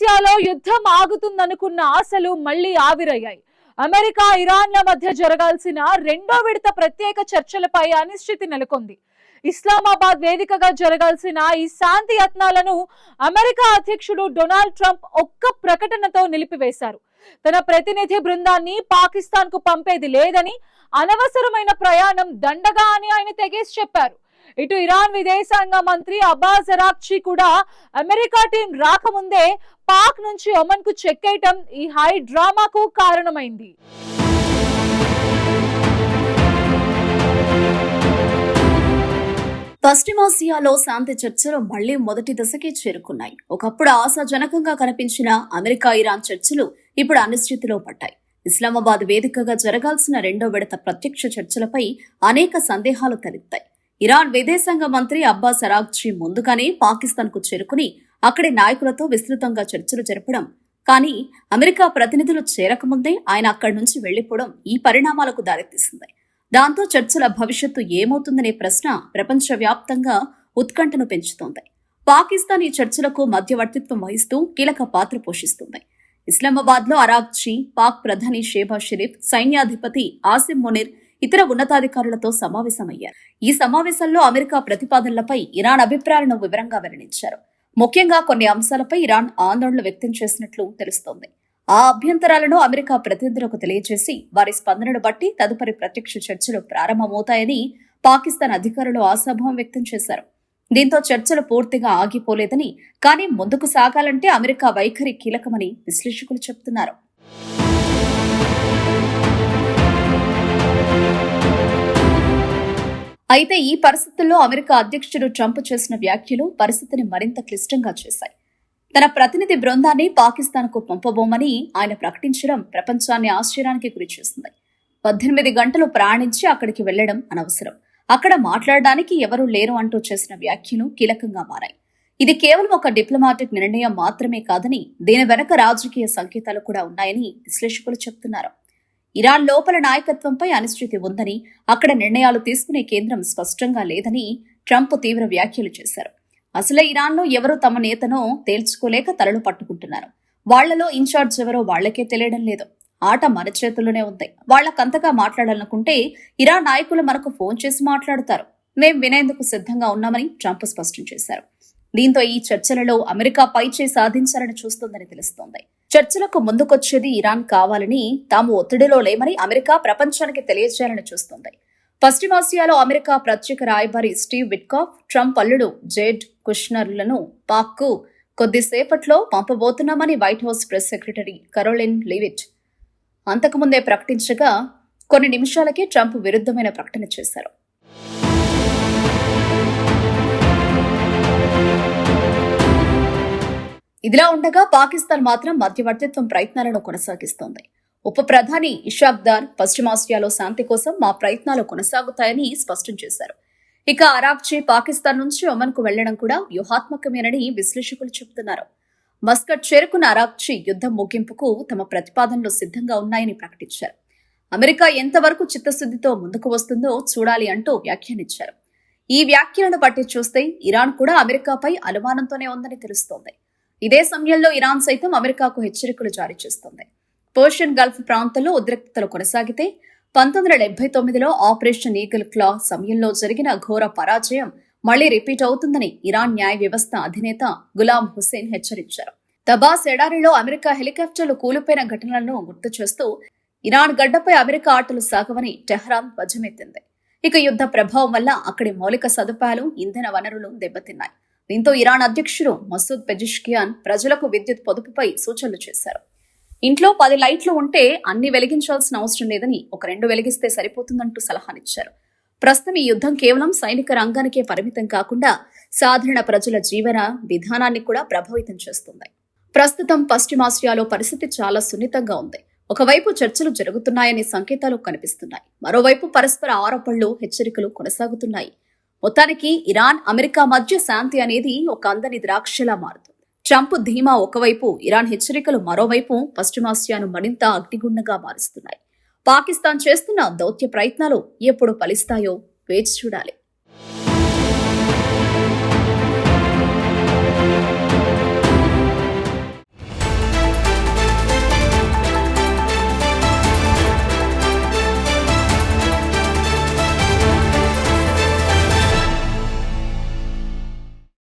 పశ్చిమాసియాలో యుద్ధం ఆగుతుందనుకున్న ఆశలు మళ్లీ ఆవిరయ్యాయి. అమెరికా ఇరాన్ల మధ్య జరగాల్సిన రెండో విడత ప్రత్యేక చర్చలపై అనిశ్చితి నెలకొంది. ఇస్లామాబాద్ వేదికగా జరగాల్సిన ఈ శాంతి యత్నాలను అమెరికా అధ్యక్షుడు డొనాల్డ్ ట్రంప్ ఒక్క ప్రకటనతో నిలిపివేశారు. తన ప్రతినిధి బృందాన్ని పాకిస్తాన్ కు పంపేది లేదని, అనవసరమైన ప్రయాణం దండగా అని ఆయన తెగేసి చెప్పారు. ఇటు ఇరాన్ విదేశాంగ మంత్రి అబ్బాస్ అరాగ్చి కూడా అమెరికా టీం రాకముందే పాక్ నుంచి ఒమన్ కు చెక్కేయటం ఈ హై డ్రామాకు కారణమైంది. పశ్చిమాసియాలో శాంతి చర్చలు మళ్లీ మొదటి దశకి చేరుకున్నాయి. ఒకప్పుడు ఆశాజనకంగా కనిపించిన అమెరికా ఇరాన్ చర్చలు ఇప్పుడు అనిశ్చితిలో పడ్డాయి. ఇస్లామాబాద్ వేదికగా జరగాల్సిన రెండో విడత ప్రత్యక్ష చర్చలపై అనేక సందేహాలు తలెత్తాయి. ఇరాన్ విదేశాంగ మంత్రి అబ్బాస్ అరాగ్చి ముందుగానే పాకిస్తాన్ కు చేరుకుని అక్కడి నాయకులతో విస్తృతంగా చర్చలు జరపడం, కానీ అమెరికా ప్రతినిధులు చేరకముందే ఆయన అక్కడి నుంచి వెళ్లిపోవడం ఈ పరిణామాలకు దారితీసింది. దాంతో చర్చల భవిష్యత్తు ఏమవుతుందనే ప్రశ్న ప్రపంచవ్యాప్తంగా ఉత్కంఠను పెంచుతోంది. పాకిస్తాన్ ఈ చర్చలకు మధ్యవర్తిత్వం వహిస్తూ కీలక పాత్ర పోషిస్తుంది. ఇస్లామాబాద్ లో అరాగ్చి, పాక్ ప్రధాని షేబాజ్ షరీఫ్, సైన్యాధిపతి ఆసిం మునీర్, ఇతర ఉన్నతాధికారులతో సమావేశమయ్యారు. ఈ సమావేశంలో అమెరికా ప్రతిపాదనలపై ఇరాన్ అభిప్రాయాలను వివరంగా వెల్లడించారు. ముఖ్యంగా కొన్ని అంశాలపై ఇరాన్ ఆందోళనలు వ్యక్తం చేసినట్లు తెలుస్తోంది. ఆ అభ్యంతరాలను అమెరికా ప్రతినిధులకు తెలియజేసి వారి స్పందనను బట్టి తదుపరి ప్రత్యక్ష చర్చలు ప్రారంభమవుతాయని పాకిస్తాన్ అధికారులు ఆశాభావం వ్యక్తం చేశారు. దీంతో చర్చలు పూర్తిగా ఆగిపోలేదని, కానీ ముందుకు సాగాలంటే అమెరికా వైఖరి కీలకమని విశ్లేషకులు చెబుతున్నారు. అయితే ఈ పరిస్థితుల్లో అమెరికా అధ్యక్షుడు ట్రంప్ చేసిన వ్యాఖ్యలు పరిస్థితిని మరింత క్లిష్టంగా చేశాయి. తన ప్రతినిధి బృందాన్ని పాకిస్తాన్కు పంపబోమని ఆయన ప్రకటించడం ప్రపంచాన్ని ఆశ్చర్యానికి గురిచేస్తుంది. 18 గంటలు ప్రయాణించి అక్కడికి వెళ్లడం అనవసరం, అక్కడ మాట్లాడడానికి ఎవరూ లేరు అంటూ చేసిన వ్యాఖ్యలు కీలకంగా మారాయి. ఇది కేవలం ఒక డిప్లొమాటిక్ నిర్ణయం మాత్రమే కాదని, దీని వెనక రాజకీయ సంకేతాలు కూడా ఉన్నాయని విశ్లేషకులు చెబుతున్నారు. ఇరాన్ లోపల నాయకత్వంపై అనిశ్చితి ఉందని, అక్కడ నిర్ణయాలు తీసుకునే కేంద్రం స్పష్టంగా లేదని ట్రంప్ తీవ్ర వ్యాఖ్యలు చేశారు. అసలే ఇరాన్లో ఎవరూ తమ నేతను తేల్చుకోలేక తలలు పట్టుకుంటున్నారు. వాళ్లలో ఇన్ఛార్జ్ ఎవరో వాళ్లకే తెలియడం లేదు. ఆట మన చేతుల్లోనే ఉంది. వాళ్లకంతగా మాట్లాడాలనుకుంటే ఇరాన్ నాయకులు మనకు ఫోన్ చేసి మాట్లాడతారు. మేం వినేందుకు సిద్ధంగా ఉన్నామని ట్రంప్ స్పష్టం చేశారు. దీంతో ఈ చర్చలలో అమెరికా పైచే సాధించాలని చూస్తోందని తెలుస్తోంది. చర్చలకు ముందుకొచ్చేది ఇరాన్ కావాలని, తాము ఒత్తిడిలో లేమని అమెరికా ప్రపంచానికి తెలియజేయాలని చూస్తోంది. పశ్చిమాసియాలో అమెరికా ప్రత్యేక రాయబారి స్టీవ్ విట్కాఫ్, ట్రంప్ అల్లుడు జేడ్ కుష్నర్లను పాక్కు కొద్దిసేపట్లో పంపబోతున్నామని White House press secretary Karoline Leavitt అంతకుముందే ప్రకటించగా కొన్ని నిమిషాలకే ట్రంప్ విరుద్ధమైన ప్రకటన చేశారు. ఇదిలా ఉండగా పాకిస్తాన్ మాత్రం మధ్యవర్తిత్వం ప్రయత్నాలను కొనసాగిస్తోంది. ఉప ప్రధాని ఇషాక్ దార్ పశ్చిమాసియాలో శాంతి కోసం మా ప్రయత్నాలు కొనసాగుతాయని స్పష్టం చేశారు. ఇక అరాగ్చి పాకిస్తాన్ నుంచి ఒమన్ కు వెళ్లడం కూడా వ్యూహాత్మకమేనని విశ్లేషకులు చెబుతున్నారు. మస్కట్ చేరుకున్న అరాగ్చి యుద్ధం ముగింపుకు తమ ప్రతిపాదనలు సిద్ధంగా ఉన్నాయని ప్రకటించారు. అమెరికా ఎంతవరకు చిత్తశుద్ధితో ముందుకు వస్తుందో చూడాలి అంటూ వ్యాఖ్యానించారు. ఈ వ్యాఖ్యలను బట్టి చూస్తే ఇరాన్ కూడా అమెరికాపై అనుమానంతోనే ఉందని తెలుస్తోంది. ఇదే సమయంలో ఇరాన్ సైతం అమెరికాకు హెచ్చరికలు జారీ చేస్తోంది. పర్షియన్ గల్ఫ్ ప్రాంతంలో ఉద్రిక్తతలు కొనసాగితే 1979లో ఆపరేషన్ ఈగల్ క్లా సమయంలో జరిగిన ఘోర పరాజయం మళ్లీ రిపీట్ అవుతుందని ఇరాన్ న్యాయ వ్యవస్థ అధినేత గులాం హుస్సేన్ హెచ్చరించారు. తబాస్ ఎడారిలో అమెరికా హెలికాప్టర్లు కూలిపోయిన ఘటనలను గుర్తు చేస్తూ ఇరాన్ గడ్డపై అమెరికా ఆటలు సాగవని టెహ్రాన్ ధ్వజమెత్తింది. ఇక యుద్ధ ప్రభావం వల్ల అక్కడి మౌలిక సదుపాయాలు, ఇంధన వనరులు దెబ్బతిన్నాయి. దీంతో ఇరాన్ అధ్యక్షుడు మసూద్ పెజిష్కియాన్ ప్రజలకు విద్యుత్ పొదుపుపై సూచనలు చేశారు. ఇంట్లో 10 లైట్లు ఉంటే అన్ని వెలిగించాల్సిన అవసరం లేదని, ఒక 2 వెలిగిస్తే సరిపోతుందంటూ సలహానిచ్చారు. ప్రస్తుతం ఈ యుద్ధం కేవలం సైనిక రంగానికే పరిమితం కాకుండా సాధారణ ప్రజల జీవన విధానాన్ని కూడా ప్రభావితం చేస్తుంది. ప్రస్తుతం పశ్చిమాసియాలో పరిస్థితి చాలా సున్నితంగా ఉంది. ఒకవైపు చర్చలు జరుగుతున్నాయనే సంకేతాలు కనిపిస్తున్నాయి, మరోవైపు పరస్పర ఆరోపణలు, హెచ్చరికలు కొనసాగుతున్నాయి. మొత్తానికి ఇరాన్, అమెరికా మధ్య శాంతి అనేది ఒక అందని ద్రాక్షలా మారుతుంది. ట్రంప్ ధీమా ఒకవైపు, ఇరాన్ హెచ్చరికలు మరోవైపు పశ్చిమాసియాను మరింత అగ్నిగుండంగా మారుస్తున్నాయి. పాకిస్తాన్ చేస్తున్న దౌత్య ప్రయత్నాలు ఎప్పుడు ఫలిస్తాయో వేచి చూడాలి.